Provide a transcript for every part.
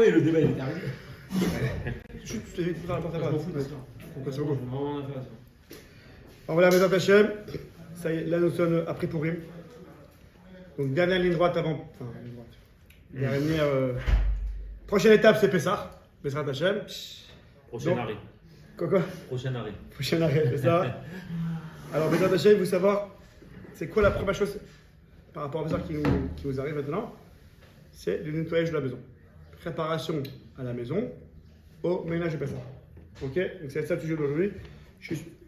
Oui, le débat il est arrivé. Chut, je t'ai dit de faire la porte à bras. Je m'en fous de ça. Donc, c'est bon. Vraiment rien à faire, ça. Alors voilà, mes Hachem, ça y est, là nous sommes après Pourim. Donc dernière ligne droite avant. Enfin, ligne droite. Dernière. Prochaine étape, c'est Pessah. Pessah Hachem. Prochain Donc, arrêt. Quoi Prochain arrêt. Prochaine arrêt, c'est ça. Alors, Pessah Hachem, vous savoir, c'est quoi la première chose par rapport à Pessah qui nous arrive maintenant? C'est le nettoyage de la maison. Préparation à la maison, au ménage de Pessah. Ok? Donc c'est ça le sujet d'aujourd'hui.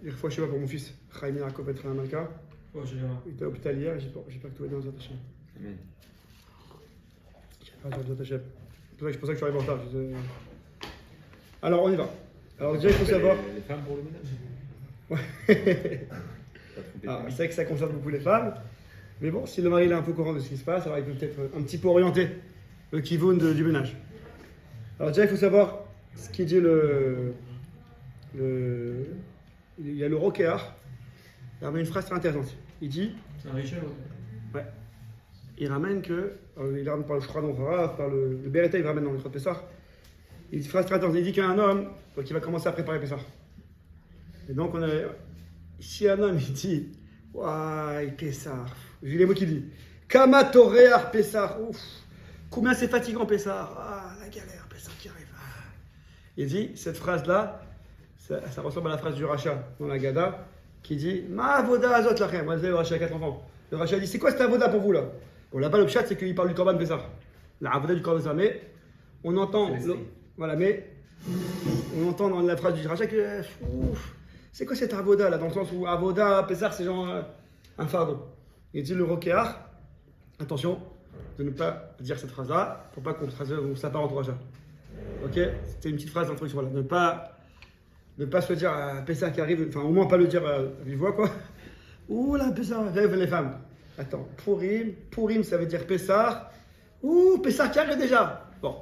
Une fois, je sais pas pour mon fils, Chaim Yaakov et Trana Malka. Oh, j'ai rien. Il était à l'hôpital hier, j'espère que tout va bien dans Zat Hashem. Amen. J'espère que Zat Hashem. C'est pour ça que je suis arrivé en retard. Alors, on y va. Alors, déjà, il faut savoir. Les femmes pour le ménage. Ouais. Pas Alors, c'est vrai que ça concerne beaucoup les femmes. Mais bon, si le mari est un peu au courant de ce qui se passe, alors il peut peut-être un petit peu orienter le kivoun du ménage. Alors, déjà, il faut savoir ce qui dit il y a le Rokéar. Il ramène une phrase très intéressante. Il dit. C'est un Richel, Ouais. Il ramène que. Il ramène par le Shouchan Aruch, par le Bereta, il ramène dans le Chod Pessah. Il dit une phrase très intéressante. Il dit qu'un homme, donc il va commencer à préparer Pessah. Et donc, si un homme, il dit. Waouh, Pessah. J'ai les mots qu'il dit. Kama Torear Pessah. Ouf. Combien c'est fatigant Pessah. Ah, la galère, Pessah qui arrive. Ah. Il dit, cette phrase-là, ça ressemble à la phrase du Racha dans la Gada, qui dit Ma avoda azot lachem. Vous savez, le Racha a 4 enfants. Le Racha dit C'est quoi cette avoda pour vous là? Bon, là-bas, le pshat, c'est qu'il parle du Korban Pessah. La avoda du Korban Pessah. Mais on entend. Voilà, mais on entend dans la phrase du Racha que. Ouf, c'est quoi cette avoda là? Dans le sens où avoda, Pessah, c'est genre un fardeau. Il dit le Rokéar, attention de ne pas dire cette phrase-là, pour pas qu'on s'apparente au Racha. Ok? C'était une petite phrase d'introduction. Voilà. Ne pas se dire à Pessah qui arrive, enfin au moins pas le dire à vive voix quoi. Ouh là, Pessah, rêve les femmes. Attends, Pourim ça veut dire Pessah. Ouh, Pessah qui arrive déjà. Bon,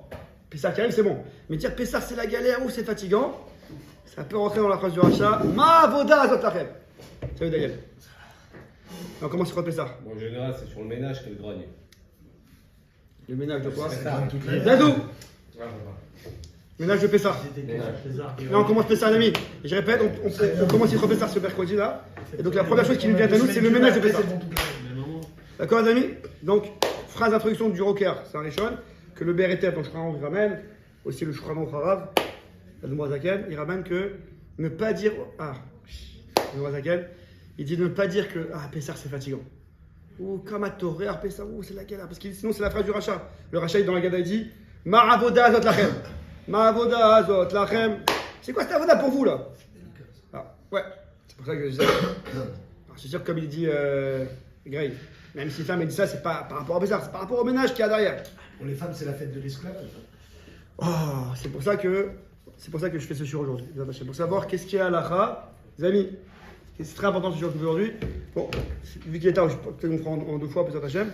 Pessah qui arrive c'est bon. Mais dire Pessah c'est la galère, ouh c'est fatigant, ça peut rentrer dans la phrase du Racha. Ma voda azot lachem. Ça veut dire. On commence sur Pessah. Bon, en général, c'est sur le ménage qu'elle grogne. Le ménage de quoi? Dadou. Dadou. Ménage de Pessah. Là, on commence Pessah, l'ami. Et je répète, on commence sur Pessah ce mercredi là. Et donc, la première chose qui nous vient à nous, c'est le ménage de Pessah. D'accord, les amis? Donc, phrase d'introduction du Roker, c'est un Rishon, que le Bereta, donc Shouchan Aruch, ramène, aussi le Shouchan Aruch Harav, le Moazaken, il ramène que ne pas dire. Ah, le Moazaken, il dit ne pas dire que Pessah c'est fatigant. Ou Kamatoré, Pessah, c'est la galère. Parce que sinon, c'est la phrase du Racha. Le Racha, dans la Gada, il dit Ma'avoda azot lachem. Ma'avoda azot lachem. C'est quoi cette avoda pour vous là? Ah, ouais, c'est pour ça que je disais. C'est sûr que comme il dit Gray, même si femme elle dit ça, c'est pas par rapport à Pessah, c'est par rapport au ménage qu'il y a derrière. Pour les femmes, c'est la fête de l'esclavage. Oh, c'est pour ça que je fais ce sur aujourd'hui. Pour savoir qu'est-ce qu'il y a à l'Acha, les amis. C'est très important ce sujet aujourd'hui. Bon, vu qu'il est tard, je peux peut-être vous prendre en 2 fois, peut-être Hachem.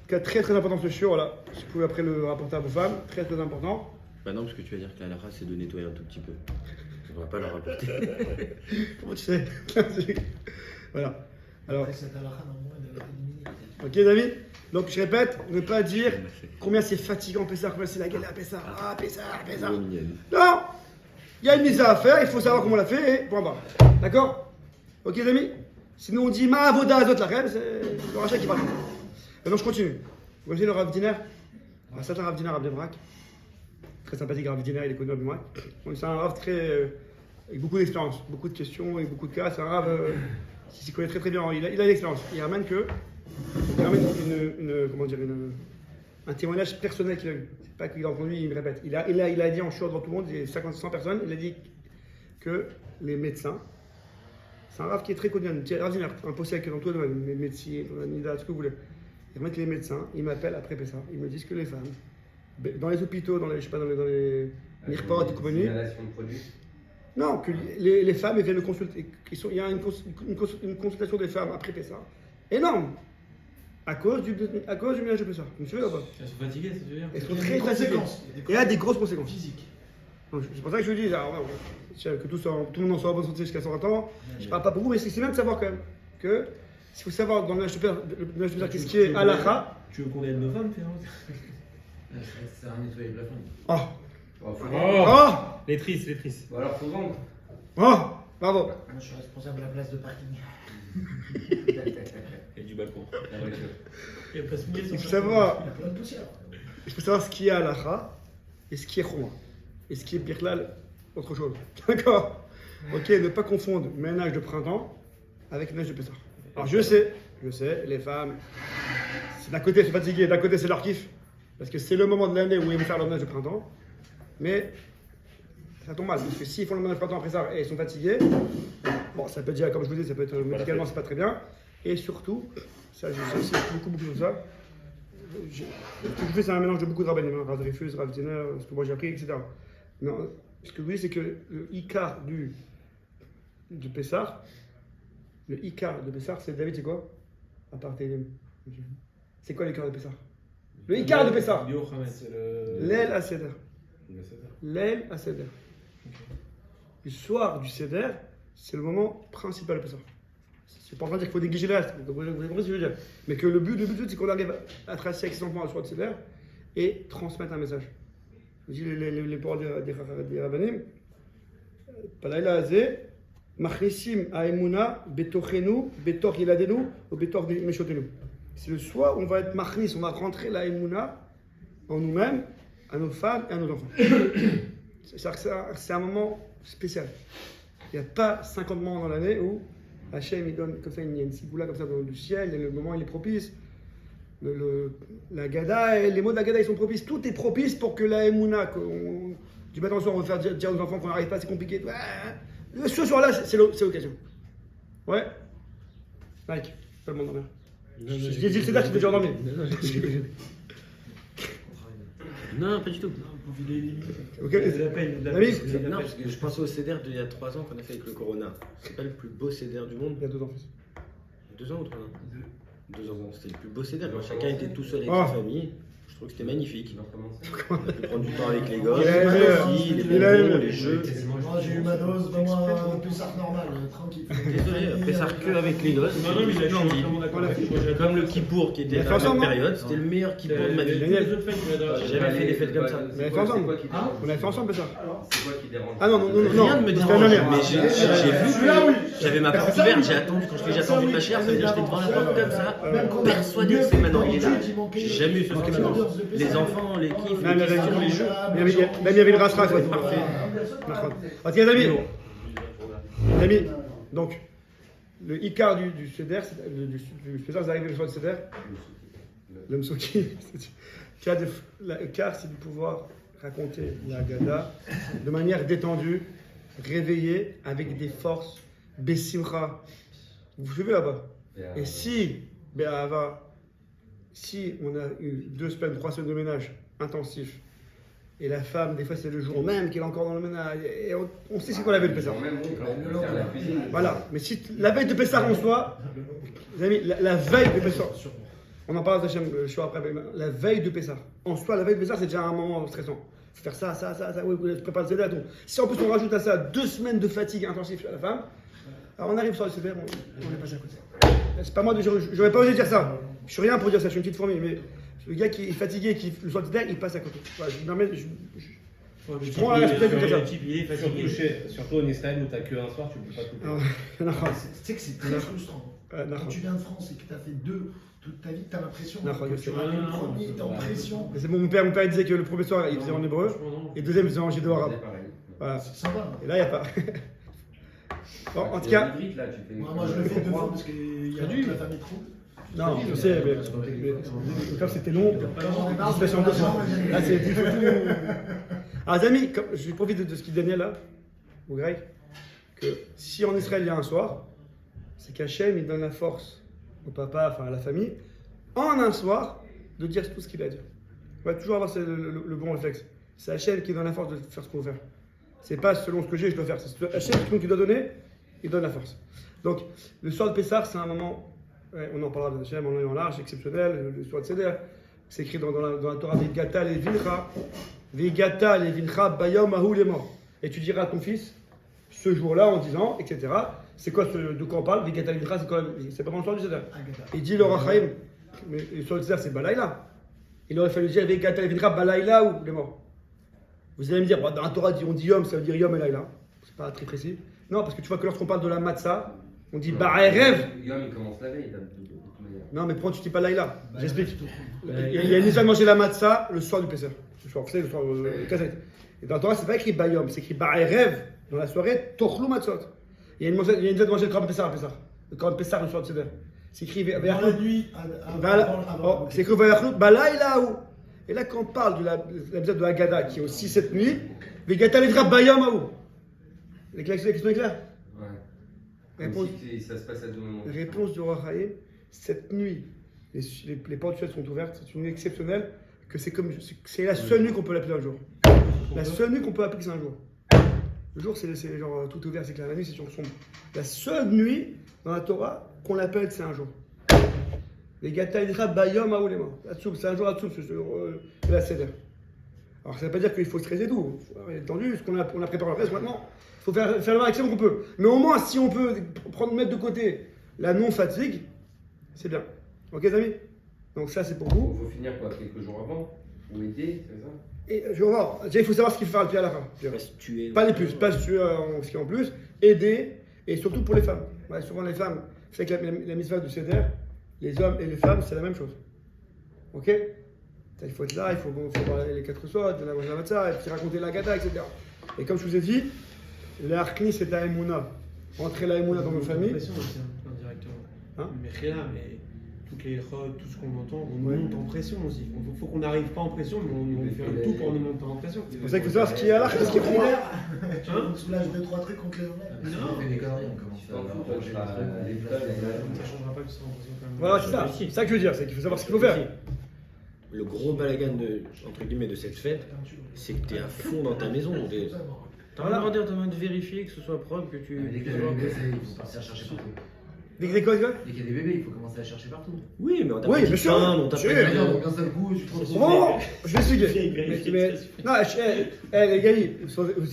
Très très important ce sujet, voilà. Si vous pouvez après le rapporter à vos femmes, très très important. Bah non, parce que tu vas dire que la lara c'est de nettoyer un tout petit peu. On va pas la rapporter. Comment tu sais? Voilà. Alors, Après, cette halakha, normalement, elle est ok éliminée. David? Donc je répète, ne pas dire combien c'est fatigant Pessah, combien c'est la galère Pessah. Ah Pessah. Non! Il y a une mise à faire, il faut savoir comment on l'a fait et point barre. D'accord? Ok les amis? Sinon on dit ma avoda azot lachem, c'est le Racha qui parle. Maintenant je continue. Vous voyez le Rav Diner? Un certain Rav Diner à Bnei-Brak. Très sympathique Rav Diner, il est connu à Bnei-Brak. C'est un Rav très avec beaucoup d'expérience, beaucoup de questions et beaucoup de cas. C'est un Rav qui s'y connaît très très bien. Il a l'expérience. Il ramène un témoignage personnel qu'il a eu. C'est pas qu'il a entendu, il me répète. Il a dit en show devant tout le monde, il y a 100 personnes, il a dit que les médecins, c'est un Rav qui est très connu, un possède dans tout le domaine, les médecins, ce que vous voulez. Il remet que les médecins, ils m'appellent après ça, ils me disent que les femmes, dans les hôpitaux, dans les mirpot et compagnie, non, que les femmes elles viennent le consulter. Il y a une consultation des femmes après ça. Énorme! À cause du ménage de Pessah. Vous me suivez ou pas? Elles sont fatiguées, ça veut dire. Elles sont très fatiguées. Et il y a des grosses conséquences. Physiques. Donc, c'est pour ça que je vous dis, que tout le monde soit en bonne santé jusqu'à 120 ans. Je ne parle pas pour vous, mais c'est bien de savoir quand même que s'il faut savoir dans le ménage de Pessah qu'est-ce qui est halakha. Tu veux qu'on aide nos femmes, finalement? C'est un nettoyage de la femme. Oh, Oh, faut- Oh oh, Les tristes, les tristes. Bah alors, faut vendre. oh, bravo. Moi, je suis responsable de la place de parking. Et du balcon. La voiture. Il peut se mouiller Il sur faut sa savoir, Il y a plein de poussière. il faut savoir ce qui est halakha et ce qui est chouma. Et ce qui est birlal, autre chose. D'accord. Ok, ne pas confondre ménage de printemps avec ménage de Pessah. Alors je sais, les femmes, d'un côté c'est fatigué, d'un côté c'est leur kiff, parce que c'est le moment de l'année où ils vont faire leur ménage de printemps, mais ça tombe mal, parce que s'ils font le ménage de printemps après ça et ils sont fatigués, bon, ça peut dire, comme je vous dis, ça peut être médicalement, c'est pas très bien, et surtout, ça je sais aussi beaucoup de ça, ce que je fais c'est un mélange de beaucoup de rabbinim, Rav Dreyfus, Rav Ziner, ce que moi j'ai appris, etc. Mais ce que je vous dis c'est que le Icar du Pessah, le Icar de Pessah, c'est David, c'est quoi? À part Télim. C'est quoi l'Icar de Pessah? Le Icar de Pessah. Bio Hametz. C'est le. L'aile à Seder. Le Seder. L'aile à Seder. Le soir du Seder, c'est le moment principal de Pessah. C'est pas en train de dire qu'il faut négliger le reste, vous comprenez ce que je veux dire. Mais que le but, c'est qu'on arrive à tracer avec ses enfants le soir du Seder et transmettre un message. Je dis les paroles des Rabbanim. Palayla Azeh. Machnesim Aemuna, Betochenu, Betor Yiladenu, ou Betor Meshotenu. C'est le soir où on va être machnis, on va rentrer la Emuna en nous-mêmes, à nos femmes et à nos enfants. C'est un moment spécial. Il n'y a pas 50 moments dans l'année où Hachem il donne comme ça une sigoula comme ça dans du ciel, et le moment il est propice. La Gada, et les mots de la Gada ils sont propices. Tout est propice pour que la Emuna, du matin au soir on va faire dire aux enfants qu'on n'arrive pas, c'est compliqué. Ce soir-là, c'est l'occasion. Ouais. Mike, pas le monde dormir. J'ai dit le Cédar, tu peux déjà endormir. Non, pas du tout. Ok, La peine, la Ami, peine. Non, parce que je pensais au CEDER d'il y a 3 ans qu'on a fait avec le Corona. C'est pas le plus beau CEDER du monde? il y a 2 ans en plus. 2 ans ou 3 ans? 2 ans, c'était le plus beau CEDER. Chacun était tout seul avec Oh. sa famille. Je trouve que c'était magnifique. On commence. On a pu prendre du temps avec les gosses, Il a aimé, les filles, les il a bonbons, aimé. les jeux. Moi, j'ai eu ma dose, donne-moi un Pessah normal, tranquille. Désolé, après ça que avec les gosses. Non, non, mais il a j'ai envie. entièrement d'accord. Voilà. Comme le Kippour qui était Il a à fait la même ensemble, non période, c'était le meilleur Kippour de ma vie. Les autres fêtes, tu l'as J'ai jamais fait des fêtes comme ça. On avait fait ensemble. On avait fait ensemble, ça. C'est quoi qui dérange? Ah non, non, non, non. Rien ne me C'était dérange, la dernière. mais j'ai vu, j'avais ma porte ouverte, j'ai attendu, quand je dis j'ai attendu ma chère, ça veut dire que j'étais devant la porte comme ça, persuadé que c'est maintenant, il est là. J'ai jamais eu ce sentiment. Les enfants, les kiffs, Même les questions, les jeux. il y avait une rasra, quoi. Parfait. Ok, les amis. Les amis, donc, le Icar du Seder, du Seder, vous arrivez le soir du Seder, le Msoki, le Icar, c'est de pouvoir raconter la Gada de manière détendue, réveillée, avec des forces, Bessimra. Vous vous suivez là-bas? Et si, si on a eu 2 semaines, 3 semaines de ménage intensif, et la femme, des fois c'est le jour même qu'elle est encore dans le ménage, et on sait c'est quoi la veille de Pessah. Voilà, mais si la veille de Pessah en soi, les amis, la veille de Pessah, on en parle d'Hachem, je suis après, mais la veille de Pessah, en soi, la veille de Pessah c'est déjà un moment stressant. Faut faire ça, oui, tu prépares le Seder, tout. Si en plus on rajoute à ça 2 semaines de fatigue intensive à la femme, alors on arrive sur le Seder, on est passé à côté. C'est pas moi, j'aurais pas osé dire ça. Je suis rien pour dire ça, je suis une petite fourmi, mais le gars qui est fatigué, qui le soir de Seder, il passe à côté. Voilà, je prends la responsabilité de ça. Il est fatigué. Surtout en Israël où t'as que un soir, tu peux pas tout faire. Non, Tu sais que c'est très frustrant. non. Quand tu viens de France et que tu as fait 2 toute ta vie, tu as l'impression Non, que tu vas aller le premier, tu es en pression. Mais c'est bon, mon père il disait que le premier soir il faisait en hébreu et le deuxième il faisait en judéo arabe. Voilà. C'est sympa. Et là il n'y a pas. Bon, en tout cas, Moi, je le fais 2 fois parce qu'il y a toute la famille trop. non, je sais, mais comme c'était long, il se passe en 2 fois. Là c'est du tout. Alors les amis, je profite de ce qu'il dit Daniel là, au grec, que si en Israël il y a un soir, c'est qu'Hachem il donne la force au papa, enfin à la famille, en un soir, de dire tout ce qu'il a dit. On va toujours avoir le bon réflexe. C'est Hachem qui donne la force de faire ce qu'on veut faire. C'est pas selon ce que j'ai, je dois faire. C'est Hachem qui doit donner, il donne la force. Donc, le soir de Pessah, c'est un moment, on en parlera de Hachem en long et en large, exceptionnel, le soir de Seder. C'est écrit dans la Torah, Vegata levincha bayom ahu lema. Et tu diras à ton fils, ce jour-là, en disant, etc. C'est quoi de quoi on parle? Vegata levincha, c'est pas dans le soir du Seder. Il dit le Rachaim, mais le soir du Seder, c'est Balaïla. il aurait fallu dire Vegata Evidra Balaïla ou les morts. Vous allez me dire, dans la Torah, on dit Yom, ça veut dire Yom et Laïla. C'est pas très précis. Non, parce que tu vois que lorsqu'on parle de la matzah, on dit Ba'erev. Yom, il commence la veille, de toute manière. Non, mais pourquoi tu dis pas Laïla? J'explique. Il y a une histoire de manger la matzah le soir du Pessah. Le soir, vous savez, le soir, cassette. Et dans la Torah, c'est pas écrit Bayom, c'est écrit Ba'erev. Dans la soirée, Tochlou Matzot. Il y a une histoire de manger le Korban Pessah à Pessah. Le Korban Pessah le soir de Seder. C'est écrit Dans la nuit, c'est écrit Vayachlut Balaïla ou. Et là, quand on parle de l'épisode de Haggadah qui est aussi cette nuit, Vegata Levra Bayom Aou. La question est claire? Ouais. Comme si ça se passe à tout moment. Réponse du Roi Chaim, cette nuit, les portes du ciel sont ouvertes, c'est une nuit exceptionnelle, que c'est la seule nuit qu'on peut l'appeler un jour. La seule nuit qu'on peut appeler que c'est un jour. Le jour, c'est genre tout ouvert, c'est clair. La nuit, c'est toujours sombre. La seule nuit dans la Torah qu'on l'appelle, c'est un jour. Les Gata Idra Bayom Aoulema. C'est un jour à Tsoum, c'est la Seder. Alors ça ne veut pas dire qu'il faut stresser tout. Il est tendu, ce qu'on a préparé le reste maintenant. Il faut faire le maximum qu'on peut. Mais au moins, si on peut mettre de côté la non-fatigue, c'est bien. Ok, les amis? Donc ça, c'est pour vous. Il faut finir quoi, quelques jours avant? Ou aider, c'est ça? Et je vais voir. Déjà, il faut savoir ce qu'il faut faire le pied à la fin. Pas les plus, pas ce qui est en plus. Aider, et surtout pour les femmes. Ouais, souvent les femmes, c'est que la mitzvah du Seder, les hommes et les femmes, c'est la même chose. Ok? Il faut être là, il faut voir les 4 soirs, de la matzah, et puis raconter la gata, etc. Et comme je vous ai dit, l'Arkni c'est la Emouna. Entrer la Emouna dans nos familles. Pression aussi, indirectement. Hein? Mais rien, mais toutes les rods, tout ce qu'on entend, on monte en pression aussi. Il faut qu'on n'arrive pas en pression, mais on fait tout pour nous monter en pression. C'est pour ça qu'il faut savoir ce qui est à l'arc, ce qui est pour moi. On soulage 2-3 trucs contre les enlève. Si on fait des conneries, on commence Tu t'en fous, toi, tu à vas à l'école, Ça changera pas que ce soit en pression quand même. Voilà, c'est ça. C'est ça que je veux dire, c'est qu'il faut savoir ce qu'il faut faire. Le gros balagan entre guillemets de cette fête, c'est que t'es à fond dans ta maison. T'as rien demandé, t'as de vérifier que ce soit propre, que tu. Dès qu'il y a des bébés, il faut partir chercher partout. Des quoi? Dès qu'il y a des bébés, il faut commencer à chercher partout. Oui, mais on t'a Oui, pas bien dit sûr. faim, on t'a Sûr. pas dit. Donc d'un seul coup, tu te retrouves. Bon, je vais expliquer. Vérifier, Mais- Non, les gars,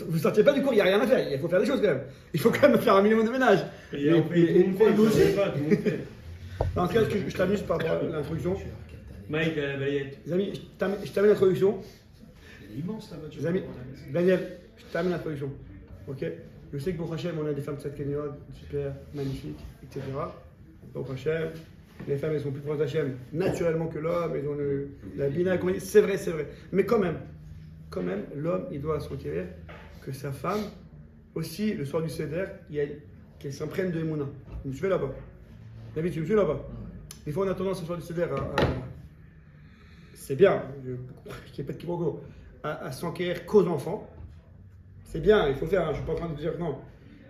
vous sortiez pas du cours, il n'y a rien à faire. Il faut faire des choses quand même. Il faut quand même faire un minimum de ménage. Et on fait, tout le monde fait, tout le monde fait. En tout cas, je t'amuse par rapport à l'introduction. Mike, à la balayette. Les amis, je t'amène l'introduction. Elle est immense la voiture. Les amis, Daniel, je t'amène l'introduction. Ok? Je sais que pour Hachem, on a des femmes de cette Kenyod, super, magnifiques, etc. Pour Hachem, les femmes, elles sont plus proches d'Hachem naturellement que l'homme, elles ont la bina, c'est vrai, c'est vrai. Mais quand même, l'homme, il doit se requérir que sa femme, aussi, le soir du Seder, qu'elle s'imprègne de Emouna. Tu me suis là-bas. David, tu me suis là-bas. Des fois, on a tendance, le soir du Seder, c'est bien, qu'il n'y ait pas de quiproquo, à s'enquérir qu'aux enfants. C'est bien, il faut faire, je ne suis pas en train de dire non.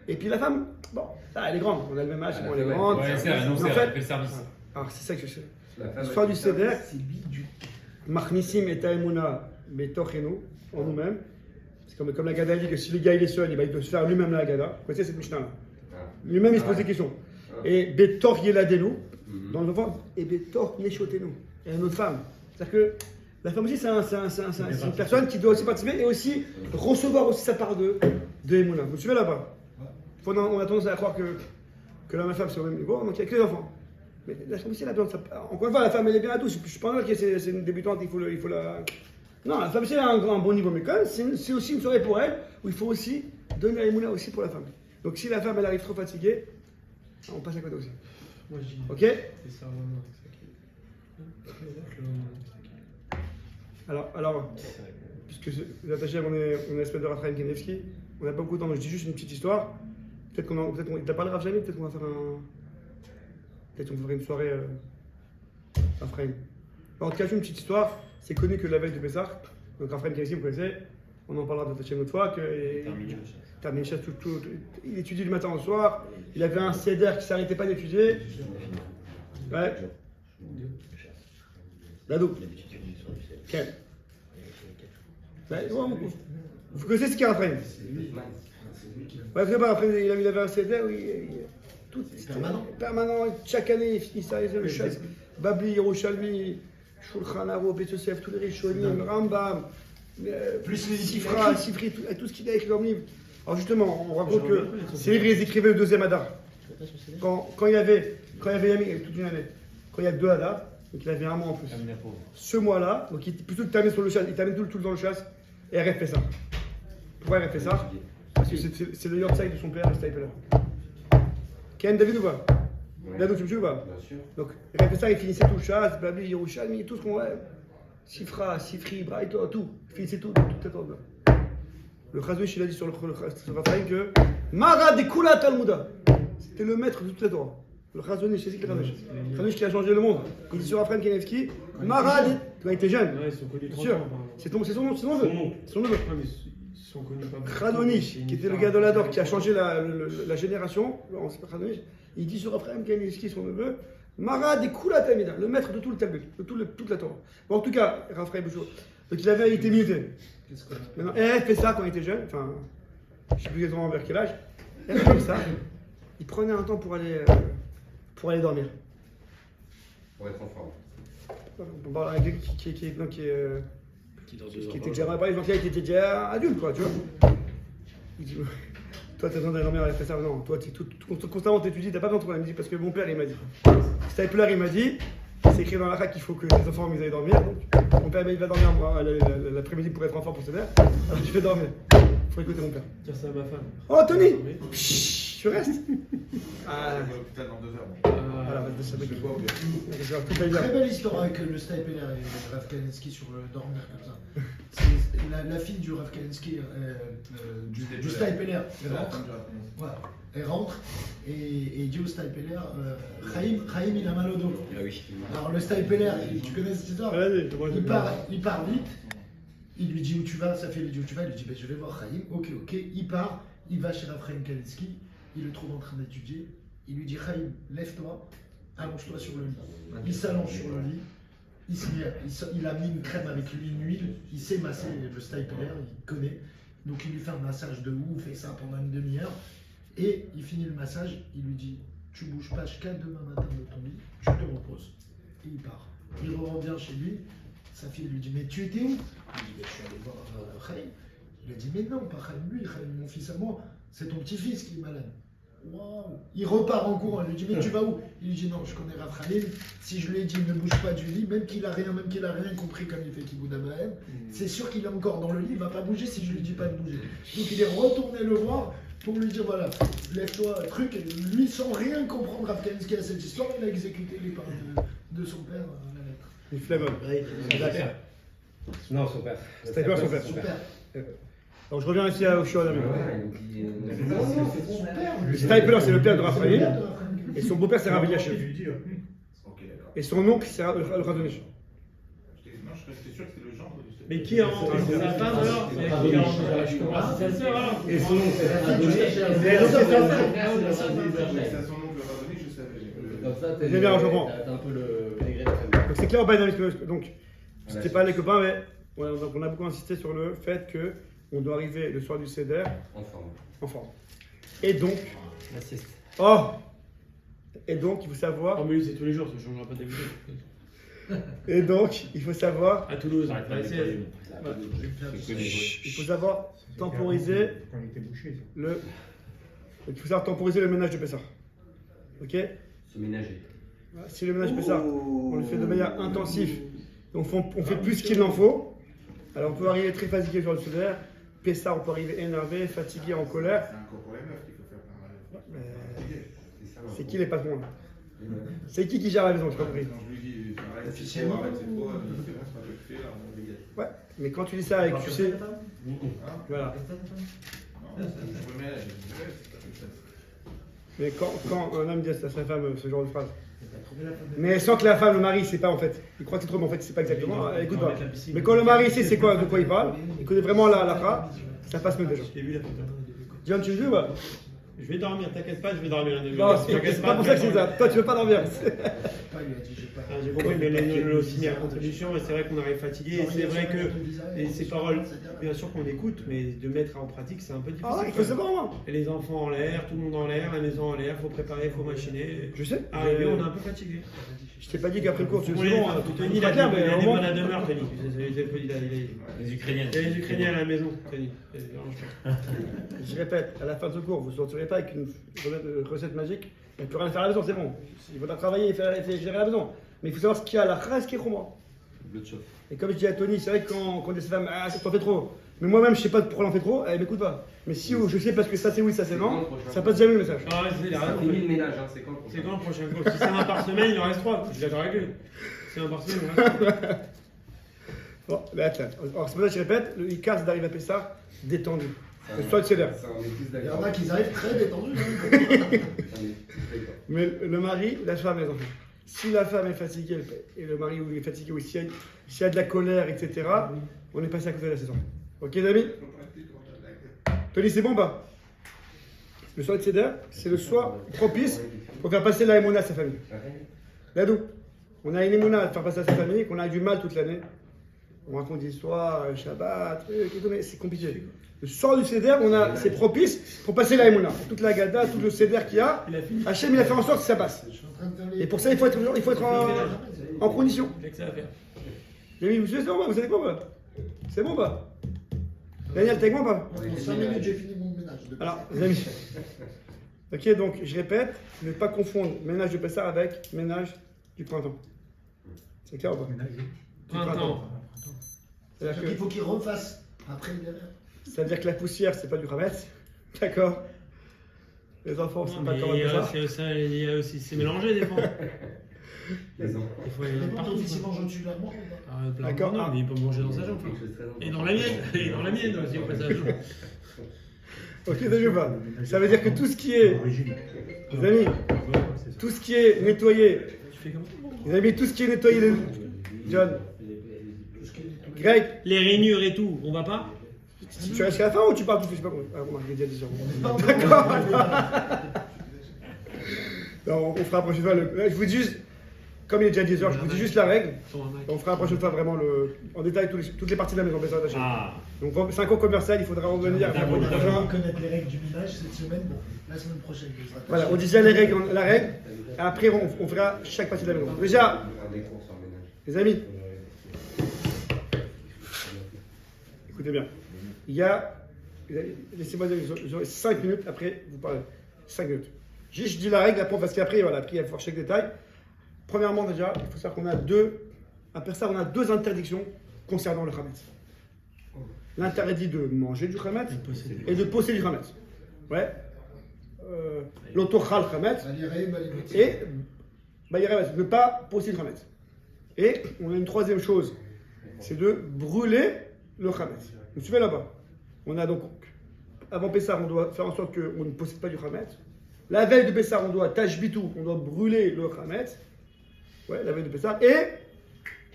Et puis la femme, bon, ça, elle est grande, on a le même âge, bon, elle est grande. Ouais, c'est elle, non, Mais c'est en elle, fait- elle fait le service. Alors c'est ça que je sais. La femme, Le soir elle du fait Seder, C'est bidou. Machnissim et Taemuna, Betochenu, en nous-mêmes. C'est comme la Gada dit que si le gars il est seul, il doit se faire lui-même la Gada. Vous connaissez cette Mishnah-là? Lui-même il se pose des questions. Et Betor Yeladenu, dans nos enfants, et Betor Neshotenu, et notre femme. C'est-à-dire que la femme aussi, c'est une personne qui doit aussi participer et aussi recevoir aussi sa part de Emouna. Vous me suivez là-bas? On a tendance à croire que l'homme et la femme sont au même niveau, donc il n'y a que les enfants. Mais la femme aussi, elle a besoin de sa part. Encore une fois, la femme, elle est bien à tout. Je ne suis pas en train de dire que c'est une débutante, il faut la. Non, la femme, c'est un bon niveau, mais quand même, c'est aussi une soirée pour elle où il faut aussi donner la Emouna aussi pour la femme. Donc si la femme, elle arrive trop fatiguée, on passe à côté aussi. Moi, je dis. Ok? C'est ça, vraiment, c'est ça qui est. Alors, puisque vous attachez, on est l'espèce de Raphaël Kenevski, on n'a pas beaucoup de temps, mais je dis juste une petite histoire. Peut-être t'as parlé Rav Jamil, peut-être qu'on va faire peut-être qu'on ferait une soirée Raphaël. En tout cas, une petite histoire, c'est connu que la veille de Pessah, donc Raphaël Kenevski, vous connaissez, on en parlera d'attacher une autre fois, termine il étudie du matin au soir, il avait un céder qui ne s'arrêtait pas d'étudier. Ouais. Dadou. Quel? Vous connaissez ce qu'il y a après? Ouais, vous savez pas, après il avait un CD, tout permanent, chaque année il finit ça, les choses. Babli, Yerushalmi, Shulchan Aruch, Bet Yosef, tous les Rishonim, Rambam, plus les Sifra, Sifri, tout ce qu'il a écrit dans le livre. Alors justement, on raconte que ces livres, ils écrivaient le deuxième Hadar. Quand il y avait Yami, toute une année, quand il y a 2 Hadar, Donc il avait un mois en plus. Ce mois-là, donc plutôt que de terminer sur le chasse, il termine tout le temps le chasse, et RF fait ça. Pourquoi RF fait ça? Parce que c'est le Yorkshire de son père, le Stapler. Ken David ou pas? Là, donc tu me suis ou pas? Bien sûr. Donc RF fait ça, il finissait tout le chasse, Babli, Yerushalmi, tout ce qu'on voit. Sifra, Sifri, Braïto, tout. Il finissait tout cette ordre-là. Le Chazouish, il a dit sur le Raphaël que Mara de Kula Talmuda. C'était le maître de toute la Torah. Le Chazouish, c'est qui le Chazouish? Le Chazouish qui a changé le monde. Il dit sur Raphaël Kanevski, Mara de. Tu était jeune. Ouais, ils sont connus 30 Sûr. ans, apparemment. C'est son nom, c'est son neveu. C'est son neveu. Ouais, mais ils sont connus pas mal. Khadonish, qui était le gars de l'Ador, qui a changé la génération, on sait pas Khadonish, il dit sur Raphaël Kanevski, son neveu, Mara de Kula Talmuda, le maître de tout le Talmud, de toute la Torah. Bon, en tout cas, Raphaël Bouchot. Donc il avait été muté. Maintenant, RF fait ça quand il était jeune, enfin, je ne sais plus exactement vers quel âge. RF fait ça, il prenait un temps pour aller dormir. Pour être en forme. On parle avec quelqu'un qui était déjà par exemple, qui était déjà adulte, quoi, tu vois. Il dit, toi, t'as besoin d'aller dormir, RF fait ça, non, toi, constamment t'étudies, t'as pas besoin de trouver. Il me dit, parce que mon père, il m'a dit. Stapler, il m'a dit, c'est écrit dans la raque qu'il faut que les enfants ils aillent dormir. Donc, mon père il va dormir moi, l'après-midi pour être enfant pour se faire. Alors je vais dormir. Il faut écouter mon père. Dire ça à ma femme. Oh Tony, Oui. Pshhh, tu restes. Ah, L'hôpital dans 2 heures. voilà, va te savoir Je qu'il sais faut. pas où bien. Très belle histoire avec le Stapler et Rav Kalinski sur le dormir comme ça. C'est la fille du Rav Kalinski, du Stapler, elle rentre. Voilà. Elle rentre et dit au Stapler, Chaim il a mal au dos. Ah oui. Alors le Stapler, tu connais cette histoire? Vas-y, Il part vite. Il lui dit où tu vas, sa fille lui dit où tu vas, il lui dit ben, je vais voir Chaim. Ok, il part, il va chez Raphaël Kalinski, il le trouve en train d'étudier. Il lui dit Chaim, lève-toi, allonge-toi sur le lit. Il s'allonge sur le lit, il a mis une crème avec une huile, il sait masser le Stapler, il connaît. Donc il lui fait un massage de ouf, il fait ça pendant une demi-heure. Et il finit le massage, il lui dit tu bouges pas jusqu'à demain matin de ton lit, tu te reposes. Et il part. Il revient chez lui, sa fille lui dit mais tu étais où? Il dit ben, je suis allé voir Chaim. Il a dit mais non, pas Chaim lui, Chaim mon fils à moi, c'est ton petit-fils qui est malade. Waouh! Il repart en courant, il lui dit mais tu vas où? Il lui dit non, je connais Rav Chaim, si je lui ai dit ne bouge pas du lit, même qu'il a rien compris comme il fait Kiboud Abahem, c'est sûr qu'il est encore dans le lit, il va pas bouger si je lui dis pas de bouger. Donc il est retourné le voir pour lui dire voilà, lève-toi, truc, et lui sans rien comprendre Rav Kalinski à cette histoire, il a exécuté les paroles de son père à la lettre. Il flambe. Non, son père. Stapler, son père. Son père. Donc je reviens ici au Shua d'Amir. C'est son père. Le Stapler, c'est le père de Raphaël, et son beau-père, c'est Rabbi Yashiv. Ok, d'accord. Et son oncle, c'est le Khadonish. Non, je restais sûr que c'était le genre du Stapler. Mais qui a rentré? C'est sa femme alors? Qui a rentré? Je comprends. C'est sa sœur alors? Et son oncle, c'est C'est à son oncle Radonné, je savais. Comme ça, J'ai bien, je comprends. t'as un peu le degré de famille. Donc c'est clair ou pas David? Donc, c'était pas les copains, mais ouais, donc on a beaucoup insisté sur le fait que on doit arriver le soir du Seder En forme. en forme. Et donc, La sieste. oh, et donc il faut savoir, Oh, mais lui, c'est tous les jours, ça ne changera pas d'habitude. et donc il faut savoir, À Toulouse, la sieste. il faut savoir temporiser le, donc, il faut savoir temporiser le ménage de Pessah. Ok? Se ménager. Si le ménage Pessah, on le fait de manière intensive, on fait plus qu'il n'en faut. Alors on peut arriver très fatigué sur le Seder. Pessah, on peut arriver énervé, fatigué, en colère. C'est encore pour les meufs qu'il faut faire pas mal. C'est qui les patrons là? C'est qui gère la maison? Je pas compris. Quand je lui dis, arrête, c'est Officiellement. trop, arrête, c'est trop, c'est bon, c'est pas ce que je fais là, on dégage. Ouais, mais quand tu dis ça avec, tu sais, voilà. Non, je remets, c'est pas comme ça. Mais quand un homme dit à sa femme ce genre de phrase, mais sans que la femme, le mari, sait pas en fait, il croit que c'est trop, mais en fait, c'est pas exactement. Écoute pas. Mais quand le mari sait c'est quoi, de quoi il parle, il connaît vraiment la phrase, ça passe mieux déjà. Je t'ai vu la photo. Diane, tu le dis ou pas? Je vais dormir, t'inquiète pas, je vais dormir. Non, c'est pas pour ça que c'est ça. Toi, tu veux pas dormir. Pas, il a dit j'ai pas. Ah, j'ai compris, mais il a aussi mis à contribution, et c'est vrai qu'on arrive fatigué, et c'est vrai que et ces paroles, bien sûr qu'on écoute, mais de mettre en pratique, c'est un peu difficile. Ah, il faut savoir, moi. Et les enfants en l'air, tout le monde en l'air, la maison en l'air, faut préparer, faut machiner. Je sais. Arrivé, on est un peu fatigué. Je t'ai pas dit qu'après le cours, tu le On sais est bon. Tony, il pas a clair, mais au des moins. bonnes à demeure, Tony. Les Ukrainiens. Il y a les Ukrainiens à la maison, Tony. Je répète, à la fin de ce cours, vous ne sortirez pas avec une recette magique. Il n'y a plus rien à faire à la maison, c'est bon. Il faudra travailler et gérer à la maison. Mais il faut savoir ce qu'il y a à la et ce qui est Khumra. Bleu de chauffe. Et comme je dis à Tony, c'est vrai que quand on dit à cette femme, ah, ça t'en fait trop. Mais moi-même, je sais pas pourquoi elle en fait trop, elle m'écoute pas. Mais si je sais parce que ça c'est oui, ça c'est non, ça passe jamais le message. Ah ouais, il a Ça raison. finit le ménage, hein, c'est quand le C'est prochain quand le prochain coach? Si c'est un par semaine, il en reste 3. Je suis d'accord avec lui. C'est un par semaine, il en reste 3. Bon, là, attends. Alors, c'est pour ça que je répète, le Icar, c'est d'arriver à Pessah détendu. Le soir de Seder. Ça, on est tous Il y d'accord. en a qui arrivent très détendus. Hein. On est tous d'accord. Mais le mari, la femme, les enfants. Si la femme est fatiguée, elle paie. Et le mari est fatigué aussi, s'il y a de la colère, etc., on est passé à côté de la saison. Ok, les amis? Tony, c'est bon pas? Le soir de Seder, c'est le soir propice pour faire passer la émouna à sa famille. Là d'où? On a une émouna à faire passer à sa famille, qu'on a du mal toute l'année. On raconte des histoires, Shabbat, trucs et tout, mais c'est compliqué. Le soir du Seder, c'est propice pour passer la émouna. Toute la gada, tout le Seder qu'il y a, Hachem il a fait en sorte que ça passe. Je suis en train de faire les- Et pour ça, il faut être en condition. Il y a que ça à faire. Les amis, vous savez quoi, vous savez quoi pas? C'est bon pas? Daniel, t'es avec moi pas? En 5 minutes, j'ai fini mon ménage. Alors, les amis. Ok, donc je répète, ne pas confondre ménage de Pessah avec ménage du printemps. C'est clair ou pas? Printemps. C'est-à-dire Il que, faut qu'il refasse après le derrière. ça veut dire que la poussière, c'est pas du Hametz. D'accord? Les enfants, c'est Non, pas mais comme ça. il y a aussi, c'est mélangé des fois. Les enfants. Des fois, Ça il y a dépend, partout. Tony, s'il mange au-dessus de l'armoire ou pas? Ah, plein de D'accord. non, mais il peut manger dans sa jambe. Quelque chose de très important. Et dans la mienne. Et dans la mienne aussi, au passage. Ok, t'as vu ou pas? Ça veut dire que tout ce qui est, les amis, tout ce qui est nettoyé, Tu fais comment? les amis, tout ce qui est nettoyé, John, Greg, Les rainures et tout, on va pas? tu restes à la fin ou tu parles tout de suite? Je sais pas comment. Ah, bon, j'ai déjà dit ça. D'accord. Non, on fera la prochaine fois. Je vous dis juste, comme il est déjà 10 heures, je vous dis juste la règle. On fera la prochaine fois vraiment en détail toutes les parties de la maison. Ah. Donc 5 ans commercial, il faudra revenir. D'accord, On d'accord. va connaître les règles du ménage cette semaine. Bon, la semaine prochaine, je serai Voilà, on dit déjà les règles, la règle. Et après, on fera chaque partie de la maison. Déjà, Un des cours sur le ménage. les amis, écoutez bien. Il y a. Laissez-moi dire, vous aurez 5 minutes, après vous parlez. 5 minutes. Je dis la règle, après, parce qu'après, voilà, après, il va falloir chaque détail. Premièrement, déjà, il faut savoir qu'on a on a deux interdictions concernant le Hametz. L'interdit de manger du Hametz et de posséder du Hametz. Ouais. L'autochal Hametz et ne pas posséder du Hametz. Et on a une troisième chose, c'est de brûler le Hametz. Vous suivez là-bas? On a donc, avant Pessah, on doit faire en sorte qu'on ne possède pas du Hametz. La veille de Pessah, on doit tashbitou, on doit brûler le Hametz. Ouais, la veille de Pessah. Et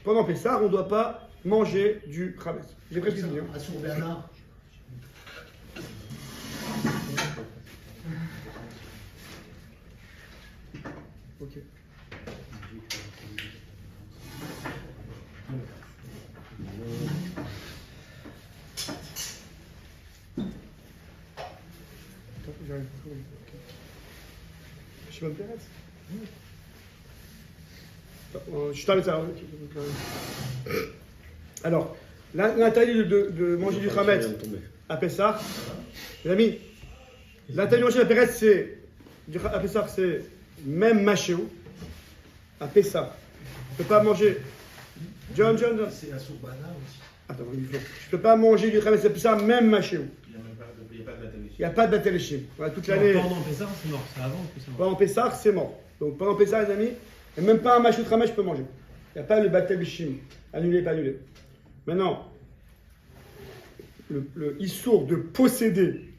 pendant Pessah, on ne doit pas manger du Hametz. J'ai presque fini. Hein. Assur Bernard. Ok. Shimon Peretz. Je t'arrête ça. Alors, l'interdit de manger du Hametz à Pessah, les amis, l'interdit de manger à Peretz, à Pessah, c'est même machéo. À Pessah, je ne peux pas manger. John. C'est Assur Bernard aussi. Attends, je ne peux pas manger du Hametz à Pessah, même machéo. Il n'y a pas de bataille. Il n'y a pas de Batel-Eshim. Voilà, toute l'année. Pendant Pessah, c'est mort. C'est avant que c'est mort. Pendant Pessah, c'est mort. Donc pendant Pessah, les amis, et même pas un machou tramach, je peux manger. Il n'y a pas le Batel-Eshim. Annulé, pas annulé. Maintenant, le issour de posséder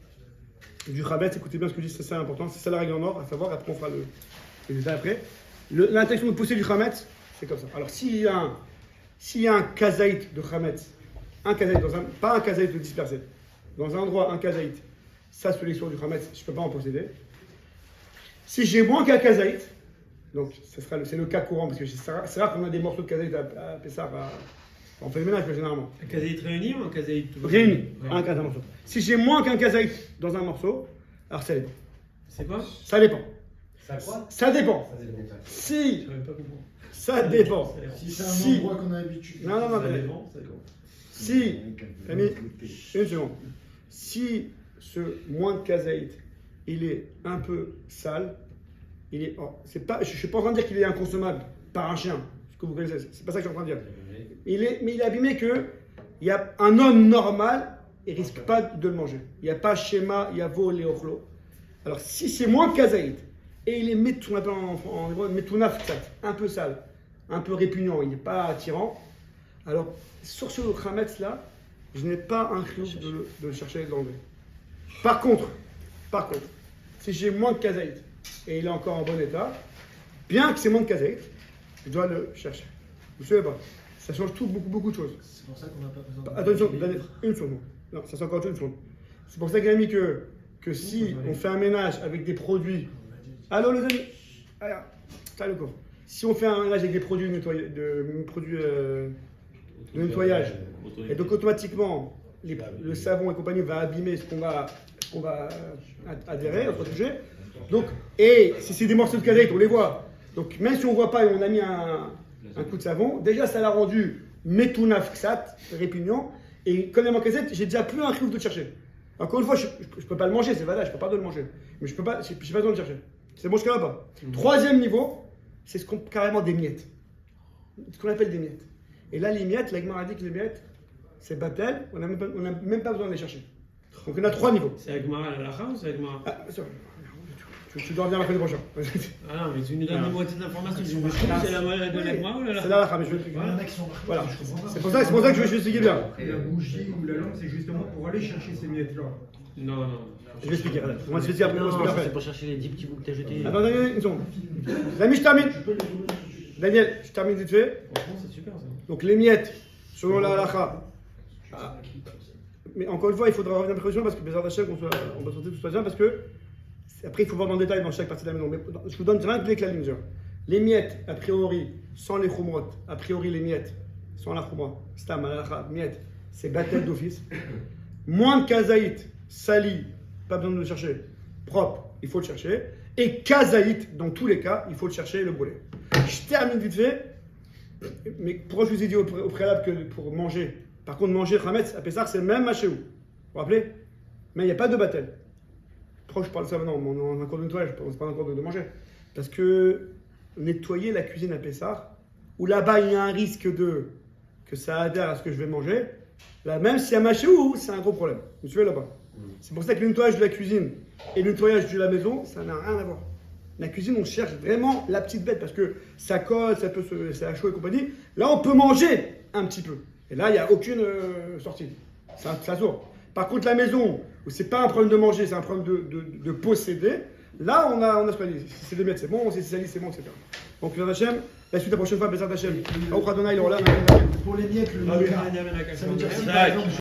du Hametz, écoutez bien ce que je dis, c'est ça important, c'est ça la règle en or, à savoir, après on fera le détail après. L'intention de posséder du Hametz, c'est comme ça. Alors s'il y a un kazaït de Hametz, pas un kazaït de dispersé, dans un endroit, un kazaït, ça sur l'histoire du Hametz, je ne peux pas en posséder. Si j'ai moins qu'un kazaït, donc c'est le cas courant, parce que c'est rare qu'on a des morceaux de kazaït à Pessah, on fait le ménage généralement. Un kazaït réuni ou un kazaït Réuni, Ouais. un morceau. Si j'ai moins qu'un kazaït dans un morceau, alors ça dépend. C'est quoi? Ça dépend. Ça quoi? Ça dépend. Ça dépend. Si, Je savais pas comprendre. ça dépend. Si c'est un Si. endroit qu'on a l'habitude. Non, Ça attendez. dépend, ça dépend. Si, Camille, une seconde. Si ce moins de kazaït, il est un peu sale, je ne suis pas en train de dire qu'il est inconsommable par un chien. ce que vous connaissez, c'est pas ça que je suis en train de dire. Mais il est abîmé que il y a un homme normal, il risque pas de le manger. Il n'y a pas schéma, yavo, léochlo. Alors si c'est moins que kazaït, et il est ce qu'on appelle en hébreu metunaf, un peu sale, un peu répugnant, il n'est pas attirant, alors sur ce chametz là, je n'ai pas un chiouf de le chercher et de l'enlever. Par contre, si j'ai moins de kazaït et il est encore en bon état, bien que c'est moins de kazaït, je dois le chercher. Vous savez pas, ça change tout, beaucoup de choses. C'est pour ça qu'on n'a pas besoin de. Attention, une seconde. Non, ça c'est encore une seconde. C'est pour ça qu'il a mis que si on fait un ménage avec des produits. Alors les amis, alors, ça le cours. Si on fait un ménage avec des produits de nettoyage, et donc automatiquement le savon et compagnie va abîmer ce qu'on va adhérer, notre sujet. Donc, et si c'est des morceaux de kazaït, on les voit. Donc même si on ne voit pas et on a mis un coup de savon, déjà ça l'a rendu metunaf ksat, répugnant. Et comme il manque kazaït, j'ai déjà plus un chiouf de le chercher. Encore une fois, je ne peux pas le manger, c'est valable, je ne peux pas de le manger. Mais je n'ai pas besoin de le chercher. C'est bon, je ne pas. Troisième niveau, c'est carrément des miettes. Ce qu'on appelle des miettes. Et là, les miettes, l'Agmar a dit que les miettes, c'est batel, on n'a même pas besoin de les chercher. Donc on a 3 niveaux. C'est Agmara à la lacha ou c'est Agmara? Tu dois revenir mercredi prochain. Ah non, mais tu nous donnes une moitié d'informations. C'est la moelle de l'Agmara ou la lacha? C'est la lacha, mais je vais. Il y en a qui sont marqués, Voilà. je comprends pas. C'est pour ça que je vais expliquer bien. Et la bougie ou la lampe, c'est justement pour aller chercher ces miettes-là. Non. Je vais expliquer. On va expliquer après. Non, c'est pour chercher les 10 petits bouts que t'as jetés. Attends, Daniel, une seconde. Les amis, je termine. Daniel, je termine vite fait. Franchement, c'est super ça. Donc les miettes, selon la halakha. Mais encore une fois, il faudra revenir à la précaution parce que Bézard Hachem, on va sortir tout ça bien parce que après il faut voir dans le détail dans chaque partie de la maison. Mais je vous donne rien que les claviers. Les miettes, a priori, sans les chumrot, a priori les miettes, sans la chumra, stam, halakha, miettes, c'est batel d'office. Moins de kazaït, sali, pas besoin de le chercher. Propre, il faut le chercher. Et kazaït, dans tous les cas, il faut le chercher et le brûler. Je termine vite fait. Mais pourquoi je vous ai dit au préalable que pour manger, par contre manger Hametz à Pessah c'est même machéou. Vous vous rappelez? Mais il n'y a pas de batel. Pourquoi je parle de ça maintenant? On a un cours de nettoyage, c'est pas un cours de manger. Parce que nettoyer la cuisine à Pessah, où là-bas il y a un risque que ça adhère à ce que je vais manger, là même s'il y a machéou, c'est un gros problème. Vous suivez là-bas? C'est pour ça que le nettoyage de la cuisine et le nettoyage de la maison, ça n'a rien à voir. La cuisine, on cherche vraiment la petite bête parce que ça colle, c'est à chaud et compagnie. Là, on peut manger un petit peu. Et là, il n'y a aucune sortie. Ça sort. Par contre, la maison, où c'est pas un problème de manger, c'est un problème de posséder, là, on a ce qu'on dit. Si c'est des miettes, c'est bon. Si c'est sali, c'est bon, etc. Donc, la suite la prochaine fois, Bézard Hachem. Pour les miettes, le Ah oui, Mika, il y avait la ça veut dire si question. par exemple